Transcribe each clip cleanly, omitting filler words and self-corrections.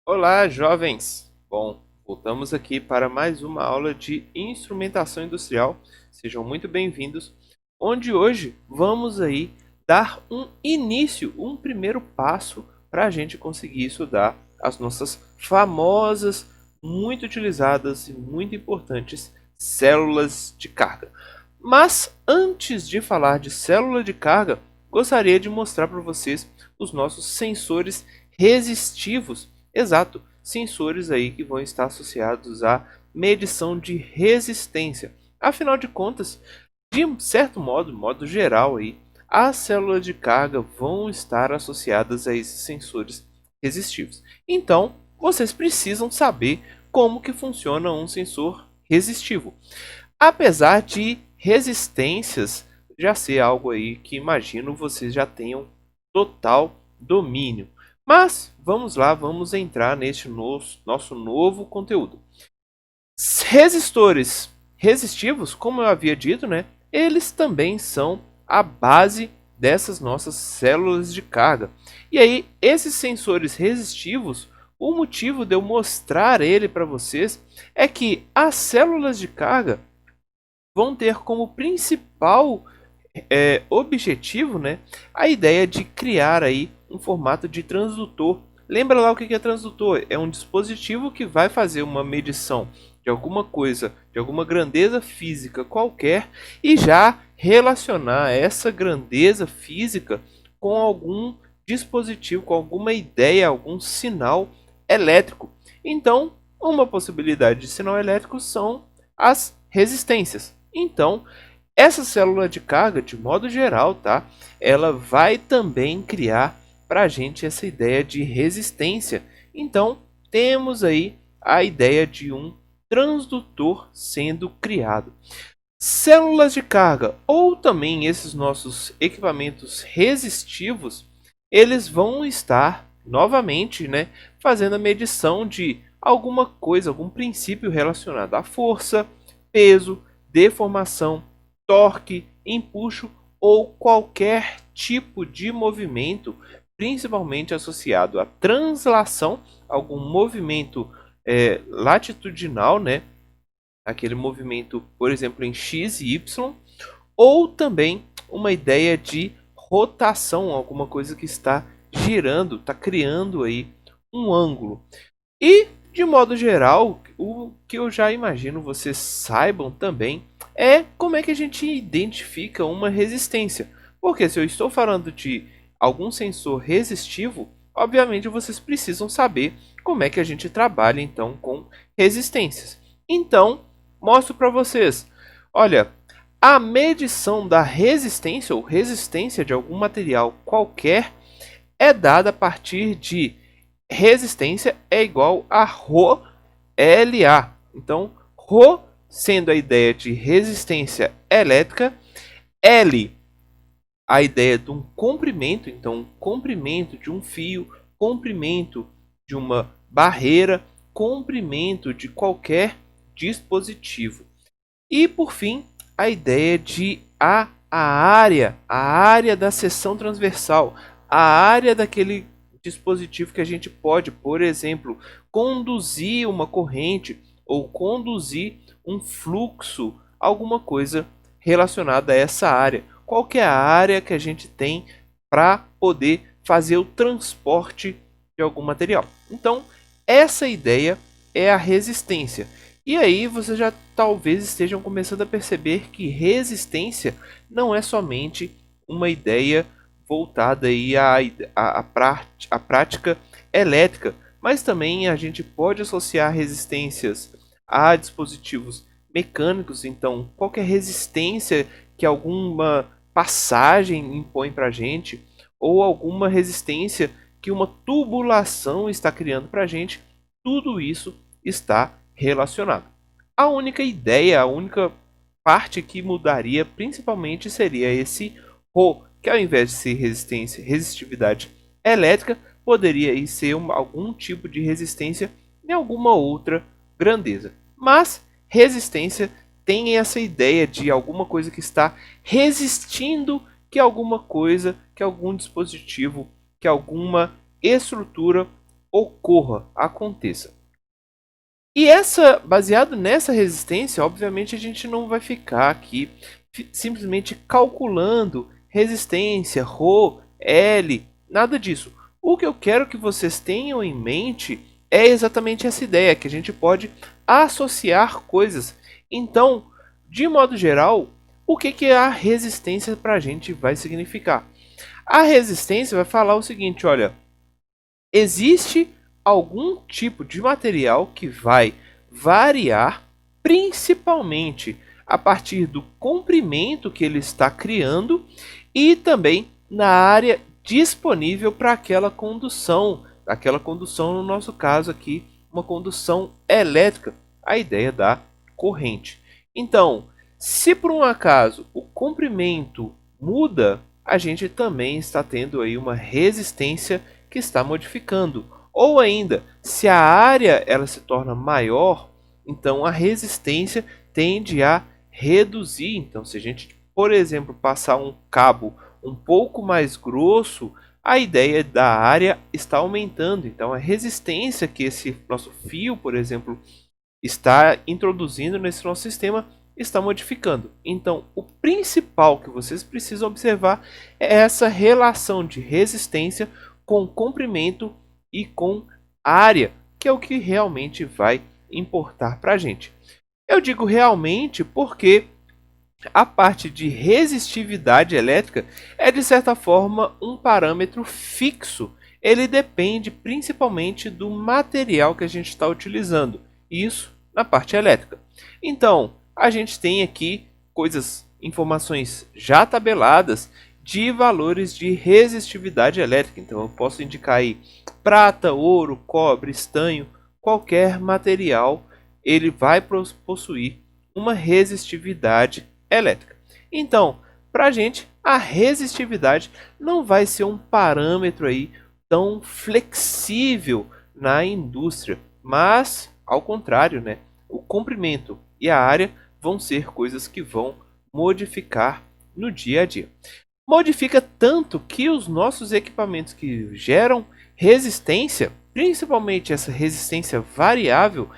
Olá, jovens! Bom, voltamos aqui para mais uma aula de instrumentação industrial. Sejam muito bem-vindos, onde hoje vamos aí dar um início, um primeiro passo para a gente conseguir estudar as nossas famosas, muito utilizadas e muito importantes células de carga. Mas antes de falar de célula de carga, gostaria de mostrar para vocês os nossos sensores resistivos. Exato, sensores aí que vão estar associados à medição de resistência. Afinal de contas, de certo modo geral aí, as células de carga vão estar associadas a esses sensores resistivos. Então, vocês precisam saber como que funciona um sensor resistivo. Apesar de resistências já ser algo aí que imagino vocês já tenham total domínio. Mas vamos lá, vamos entrar neste nosso novo conteúdo. Resistores resistivos, como eu havia dito, né? Eles também são a base dessas nossas células de carga. E aí, esses sensores resistivos, o motivo de eu mostrar ele para vocês é que as células de carga vão ter como principal objetivo, né, a ideia de criar aí um formato de transdutor. Lembra lá o que é transdutor? É um dispositivo que vai fazer uma medição de alguma coisa, de alguma grandeza física qualquer e já relacionar essa grandeza física com algum dispositivo, com alguma ideia, algum sinal elétrico. Então, uma possibilidade de sinal elétrico são as resistências. Então, essa célula de carga, de modo geral, tá? Ela vai também criar para a gente essa ideia de resistência. Então, temos aí a ideia de um transdutor sendo criado. Células de carga ou também esses nossos equipamentos resistivos, eles vão estar novamente, né, fazendo a medição de alguma coisa, algum princípio relacionado à força, peso, deformação, torque, empuxo ou qualquer tipo de movimento, principalmente associado à translação, algum movimento latitudinal, né? Aquele movimento, por exemplo, em x e y, ou também uma ideia de rotação, alguma coisa que está girando, está criando aí um ângulo. E, de modo geral, o que eu já imagino vocês saibam também é como é que a gente identifica uma resistência. Porque se eu estou falando de algum sensor resistivo, obviamente vocês precisam saber como é que a gente trabalha então com resistências. Então, mostro para vocês. Olha, a medição da resistência ou resistência de algum material qualquer é dada a partir de resistência é igual a ρLA. Então, ρ sendo a ideia de resistência elétrica, L a ideia de um comprimento, então comprimento de um fio, comprimento de uma barreira, comprimento de qualquer dispositivo. E por fim, a ideia de a área da seção transversal, a área daquele dispositivo que a gente pode, por exemplo, conduzir uma corrente ou conduzir um fluxo, alguma coisa relacionada a essa área. Qual que é a área que a gente tem para poder fazer o transporte de algum material? Então, essa ideia é a resistência. E aí você já talvez estejam começando a perceber que resistência não é somente uma ideia voltada aí à prática elétrica, mas também a gente pode associar resistências a dispositivos mecânicos. Então, qualquer resistência que alguma passagem impõe para a gente, ou alguma resistência que uma tubulação está criando para a gente, tudo isso está relacionado. A única ideia, a única parte que mudaria principalmente seria esse ρ, que ao invés de ser resistência, resistividade elétrica, poderia ser algum tipo de resistência em alguma outra grandeza. Mas resistência tem essa ideia de alguma coisa que está resistindo que alguma coisa, que algum dispositivo, que alguma estrutura ocorra, aconteça. E baseado nessa resistência, obviamente a gente não vai ficar aqui simplesmente calculando resistência, ρ, L, nada disso. O que eu quero que vocês tenham em mente é exatamente essa ideia, que a gente pode associar coisas. Então, de modo geral, o que a resistência para a gente vai significar? A resistência vai falar o seguinte, olha, existe algum tipo de material que vai variar principalmente a partir do comprimento que ele está criando e também na área disponível para aquela condução no nosso caso aqui, uma condução elétrica, a ideia da corrente. Então, se por um acaso o comprimento muda, a gente também está tendo aí uma resistência que está modificando. Ou ainda, se a área ela se torna maior, então a resistência tende a reduzir. Então, se a gente, por exemplo, passar um cabo um pouco mais grosso, a ideia da área está aumentando. Então, a resistência que esse nosso fio, por exemplo, está introduzindo nesse nosso sistema está modificando. Então, o principal que vocês precisam observar é essa relação de resistência com comprimento e com área, que é o que realmente vai importar para a gente. Eu digo realmente porque a parte de resistividade elétrica é, de certa forma, um parâmetro fixo. Ele depende principalmente do material que a gente está utilizando. Isso na parte elétrica. Então, a gente tem aqui informações já tabeladas de valores de resistividade elétrica. Então, eu posso indicar aí prata, ouro, cobre, estanho, qualquer material, ele vai possuir uma resistividade elétrica. Então, para a gente, a resistividade não vai ser um parâmetro aí tão flexível na indústria, mas, ao contrário, né, o comprimento e a área vão ser coisas que vão modificar no dia a dia. Modifica tanto que os nossos equipamentos que geram resistência, principalmente essa resistência variável,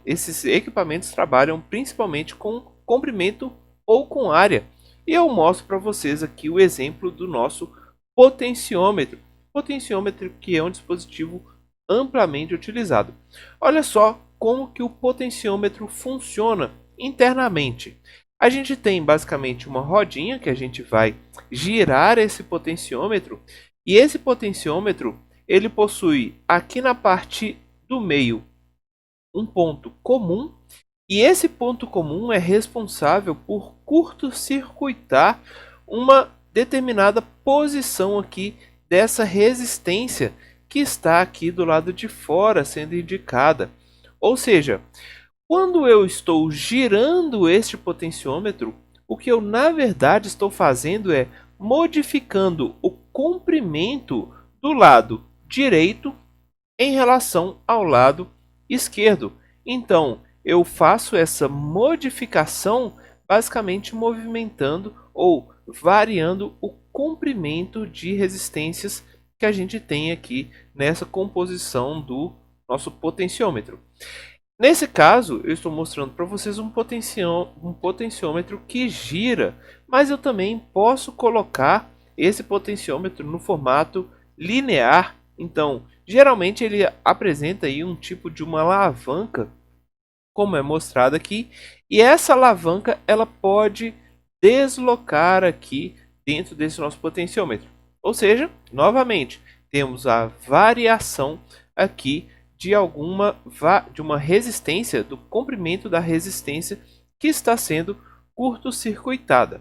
esses equipamentos trabalham principalmente com comprimento ou com área. E eu mostro para vocês aqui o exemplo do nosso potenciômetro. Potenciômetro que é um dispositivo amplamente utilizado. Olha só como que o potenciômetro funciona internamente. A gente tem basicamente uma rodinha que a gente vai girar esse potenciômetro, e esse potenciômetro ele possui aqui na parte do meio um ponto comum, e esse ponto comum é responsável por curto-circuitar uma determinada posição aqui dessa resistência que está aqui do lado de fora sendo indicada. Ou seja, quando eu estou girando este potenciômetro, o que eu na verdade estou fazendo é modificando o comprimento do lado direito em relação ao lado esquerdo. Então, eu faço essa modificação basicamente movimentando ou variando o comprimento de resistências que a gente tem aqui nessa composição do nosso potenciômetro. Nesse caso, eu estou mostrando para vocês um potenciômetro que gira, mas eu também posso colocar esse potenciômetro no formato linear. Então, geralmente ele apresenta aí um tipo de uma alavanca, como é mostrado aqui, e essa alavanca ela pode deslocar aqui dentro desse nosso potenciômetro. Ou seja, novamente, temos a variação aqui de uma resistência, do comprimento da resistência que está sendo curto-circuitada.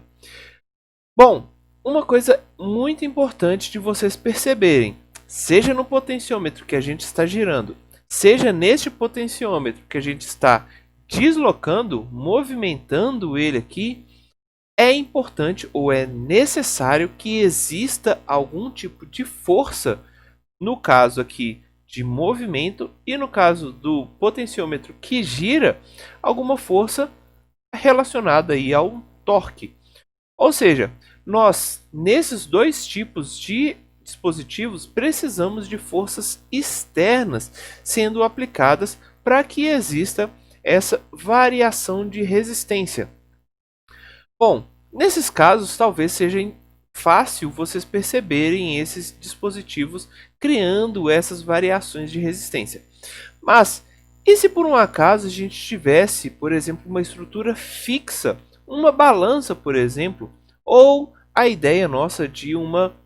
Bom, uma coisa muito importante de vocês perceberem, seja no potenciômetro que a gente está girando, seja neste potenciômetro que a gente está deslocando, movimentando ele aqui, é importante ou é necessário que exista algum tipo de força, no caso aqui de movimento, e no caso do potenciômetro que gira, alguma força relacionada aí ao torque. Ou seja, nós nesses dois tipos de dispositivos precisamos de forças externas sendo aplicadas para que exista essa variação de resistência. Bom, nesses casos talvez seja fácil vocês perceberem esses dispositivos criando essas variações de resistência. Mas e se por um acaso a gente tivesse, por exemplo, uma estrutura fixa, uma balança, por exemplo, ou a ideia nossa de uma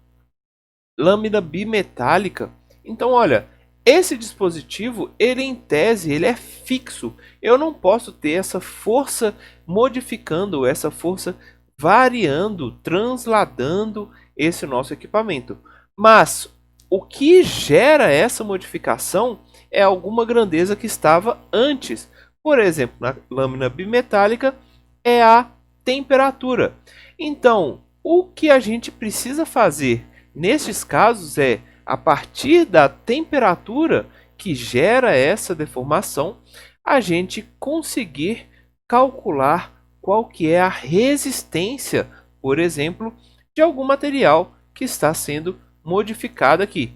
lâmina bimetálica? Então, olha, esse dispositivo, ele em tese, ele é fixo. Eu não posso ter essa força modificando, essa força variando, transladando esse nosso equipamento. Mas o que gera essa modificação é alguma grandeza que estava antes. Por exemplo, na lâmina bimetálica é a temperatura. Então, o que a gente precisa fazer nestes casos é, a partir da temperatura que gera essa deformação, a gente conseguir calcular qual que é a resistência, por exemplo, de algum material que está sendo modificado aqui.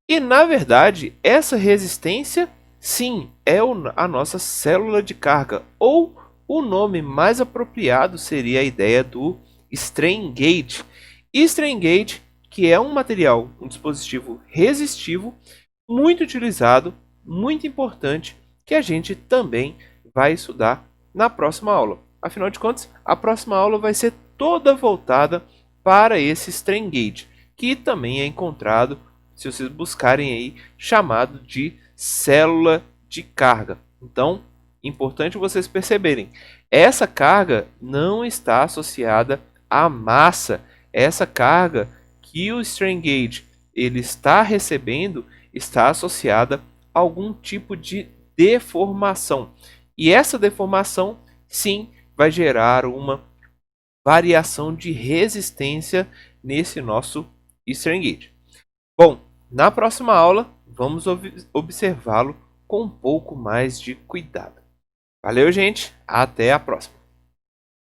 E na verdade, essa resistência, sim, é a nossa célula de carga, ou o nome mais apropriado seria a ideia do strain gauge. Strain gauge, que é um material, um dispositivo resistivo, muito utilizado, muito importante, que a gente também vai estudar na próxima aula. Afinal de contas, a próxima aula vai ser toda voltada para esse strain gauge, que também é encontrado, se vocês buscarem aí, chamado de célula de carga. Então, importante vocês perceberem, essa carga não está associada à massa. Essa carga que o strain gauge ele está recebendo está associada a algum tipo de deformação. E essa deformação, sim, vai gerar uma variação de resistência nesse nosso strain gauge. Bom, na próxima aula vamos observá-lo com um pouco mais de cuidado. Valeu, gente! Até a próxima!